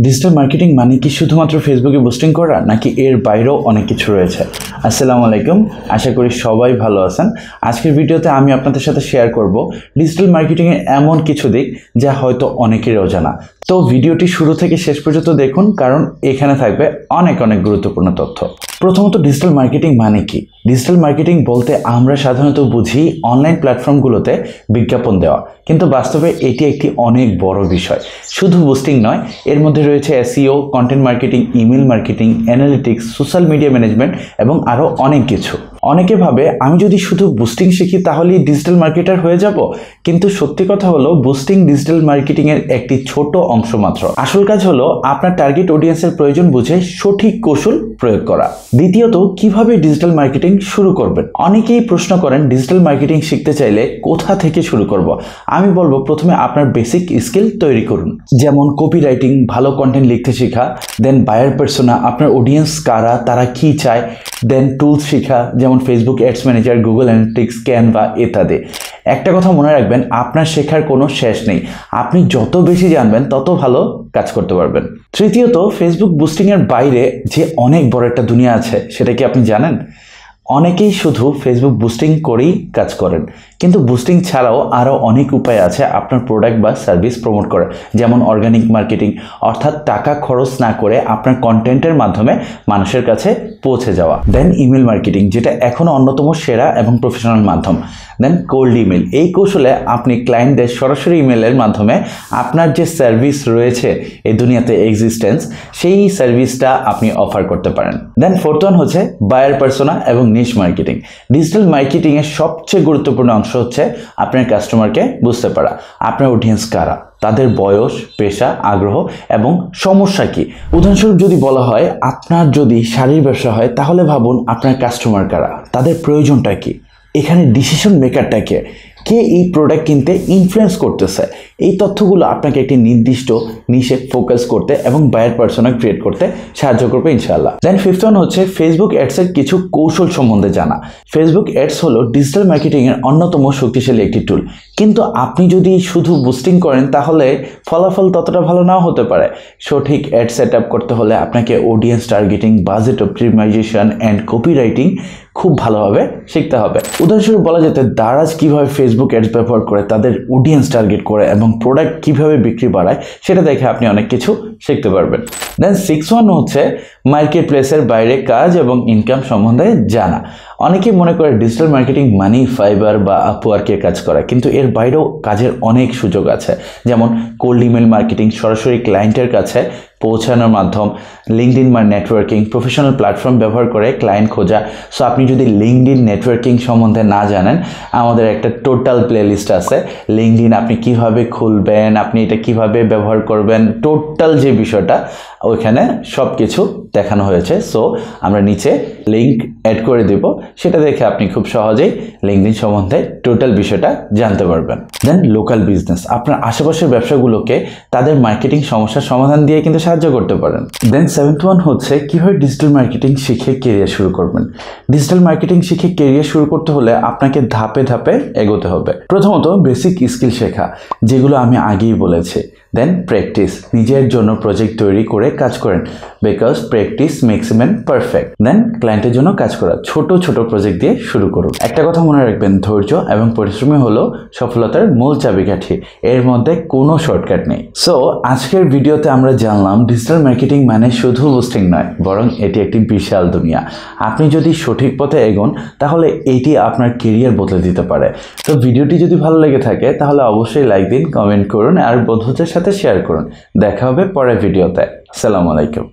Digital marketing মানে কি শুধুমাত্র ফেসবুকে বুস্টিং করা নাকি এর বাইরেও অনেক কিছু রয়েছে? আসসালামু আলাইকুম, আশা করি সবাই ভালো আছেন। আজকের ভিডিওতে আমি আপনাদের সাথে শেয়ার করব ডিজিটাল মার্কেটিংয়ের এমন কিছু দিক যা হয়তো অনেকেরই অজানা। তো ভিডিওটি শুরু থেকে শেষ পর্যন্ত দেখুন, কারণ এখানে থাকবে অনেক গুরুত্বপূর্ণ তথ্য। প্রথমত, ডিজিটাল মার্কেটিং মানে কি? ডিজিটাল মার্কেটিং বলতে আমরা সাধারণত বুঝি অনলাইন প্ল্যাটফর্মগুলোতে বিজ্ঞাপন দেওয়া, কিন্তু বাস্তবে এটি একটি অনেক বড় বিষয়। শুধু বুস্টিং নয়, এর মধ্যে রয়েছে SEO, content marketing, email marketing, analytics, social media management এবং আরও অনেক কিছু। অনেকে ভাবে আমি যদি শুধু বুস্টিং শিখি তাহলেই ডিজিটাল মার্কেটার হয়ে যাব, কিন্তু সত্যি কথা হলো বুস্টিং ডিজিটাল মার্কেটিংয়ের একটি ছোট অংশ মাত্র। আসল কাজ হলো আপনার টার্গেট অডিয়েন্সের প্রয়োজন বুঝে সঠিক কৌশল প্রয়োগ করা। দ্বিতীয়ত, কিভাবে ডিজিটাল মার্কেটিং শুরু করবেন? অনেকেই প্রশ্ন করেন ডিজিটাল মার্কেটিং শিখতে চাইলে কোথা থেকে শুরু করব। আমি বলবো প্রথমে আপনার বেসিক স্কিল তৈরি করুন, যেমন কপি রাইটিং, ভালো কন্টেন্ট লিখতে শেখা, দেন বায়ার পার্সোনা, আপনার অডিয়েন্স কারা, তারা কি চায়, দেন টুলস শেখা যেমন Facebook ads manager, Google analytics, Canva ইত্যাদি। একটা কথা মনে রাখবেন, আপনার শেখার কোনো শেষ নেই। আপনি যত বেশি জানবেন তত ভালো কাজ করতে পারবেন। তৃতীয়ত, ফেসবুক বুস্টিংয়ের বাইরে যে অনেক বড় একটা দুনিয়া আছে, সেটা কি আপনি জানেন? অনেকেই শুধু ফেসবুক বুস্টিং করেই কাজ করেন, কিন্তু বুস্টিং ছাড়াও আরও অনেক উপায় আছে আপনার প্রোডাক্ট বা সার্ভিস প্রমোট করা, যেমন অর্গানিক মার্কেটিং, অর্থাৎ টাকা খরচ না করে আপনার কন্টেন্টের মাধ্যমে মানুষের কাছে পৌঁছে যাওয়া। দেন ইমেল মার্কেটিং, যেটা এখনও অন্যতম সেরা এবং প্রফেশনাল মাধ্যম। দেন কোল্ড ইমেল, এই কৌশলে আপনি ক্লায়েন্টদের সরাসরি ইমেলের মাধ্যমে আপনার যে সার্ভিস রয়েছে এই দুনিয়াতে এক্সিস্টেন্স, সেই সার্ভিসটা আপনি অফার করতে পারেন। দেন ফোর্থ ওয়ান হচ্ছে বায়ার পার্সোনা এবং নিশ মার্কেটিং। ডিজিটাল মার্কেটিংয়ের সবচেয়ে গুরুত্বপূর্ণ অংশ হচ্ছে আপনার কাস্টমারকে বুঝতে পারা। আপনার অডিয়েন্স কারা, তাদের বয়স, পেশা, আগ্রহ এবং সমস্যা কি। উদাহরণস্বরূপ যদি বলা হয় আপনার যদি শাড়ির ব্যবসা হয়, তাহলে ভাবুন আপনার কাস্টমার কারা, তাদের প্রয়োজনটা কি, এখানে ডিসিশন মেকারটা কে এই প্রোডাক্ট কিনতে ইনফ্লুয়েন্স করতেছে। এই তথ্যগুলো আপনাকে একটি নির্দিষ্ট নিশে ফোকাস করতে এবং বায়ার পার্সোনা ক্রিয়েট করতে সাহায্য করবে ইনশাআল্লাহ। দেন ফিফথ ওয়ান হচ্ছে ফেসবুক অ্যাডসের কিছু কৌশল সম্বন্ধে জানা। ফেসবুক অ্যাডস হলো ডিজিটাল মার্কেটিংয়ের অন্যতম শক্তিশালী একটি টুল, কিন্তু আপনি যদি শুধু বুস্টিং করেন তাহলে ফলাফল ততটা ভালো নাও হতে পারে। সঠিক অ্যাড সেট আপ করতে হলে আপনাকে audience targeting, budget optimisation and copy writing খুব ভালোভাবে শিখতে হবে। উদাহরণস্বরূপ বলা যেতে দারাজ কীভাবে ফেসবুক অ্যাডস ব্যবহার করে তাদের অডিয়েন্স টার্গেট করে এবং প্রোডাক্ট কীভাবে বিক্রি বাড়ায়, সেটা দেখে আপনি অনেক কিছু শিখতে পারবেন। দেন সিক্স ওয়ান হচ্ছে মার্কেট প্লেসের বাইরে কাজ এবং ইনকাম সম্বন্ধে জানা। অনেকেই মনে করে ডিজিটাল মার্কেটিং মানি ফাইবার বা আপওয়ার্কে কাজ করা, কিন্তু এর বাইরেও কাজের অনেক সুযোগ আছে, যেমন কোল্ড ইমেল মার্কেটিং, সরাসরি ক্লায়েন্টের কাছে পৌঁছানোর মাধ্যম, লিঙ্কডইন নেটওয়ার্কিং, প্রফেশনাল প্ল্যাটফর্ম ব্যবহার করে ক্লায়েন্ট খোঁজা। সো আপনি যদি লিঙ্কডইন নেটওয়ার্কিং সম্বন্ধে না জানেন, আমাদের একটা টোটাল প্লেলিস্ট আছে। লিঙ্কডইন আপনি কিভাবে খুলবেন, আপনি এটা কিভাবে ব্যবহার করবেন, টোটাল যে বিষয়টা ওইখানে সব কিছু দেখানো হয়েছে। সো আমরা নিচে লিঙ্ক অ্যাড করে দেব, সেটা দেখে আপনি খুব সহজেই লিঙ্কডইন সম্বন্ধে টোটাল বিষয়টা জানতে পারবেন। দেন লোকাল বিজনেস, আপনার আশেপাশের ব্যবসাগুলোকে তাদের মার্কেটিং সমস্যার সমাধান দিয়ে কিন্তু সাহায্য করতে পারেন। দেন সেভেন্থ ওয়ান হচ্ছে কিভাবে ডিজিটাল মার্কেটিং শিখে কেরিয়ার শুরু করবেন। ডিজিটাল মার্কেটিং শিখে কেরিয়ার শুরু করতে হলে আপনাকে ধাপে ধাপে এগোতে হবে। প্রথমত বেসিক স্কিল শেখা, যেগুলো আমি আগেই বলেছি। দেন প্র্যাকটিস, নিজের জন্য প্রজেক্ট তৈরি করে কাজ করেন, because practice makes a man perfect. Then ক্লায়েন্টের জন্য কাজ করা, ছোট ছোট প্রজেক্ট দিয়ে শুরু করুন। একটা কথা মনে রাখবেন, ধৈর্য এবং পরিশ্রমী হলো সফলতার মূল চাবিকাঠি, এর মধ্যে কোনো শর্টকাট নেই। সো আজকের ভিডিওতে আমরা জানলাম ডিজিটাল মার্কেটিং মানে শুধু বুস্টিং নয়, বরং এটি একটি বিশাল দুনিয়া। আপনি যদি সঠিক পথে এগোন তাহলে এটি আপনার কেরিয়ার বদলে দিতে পারে। তো ভিডিওটি যদি ভালো লেগে থাকে তাহলে অবশ্যই লাইক দিন, কমেন্ট করুন আর বন্ধুদের সাথে শেয়ার করুন। দেখা হবে পরের ভিডিওতে। আসসালামু আলাইকুম।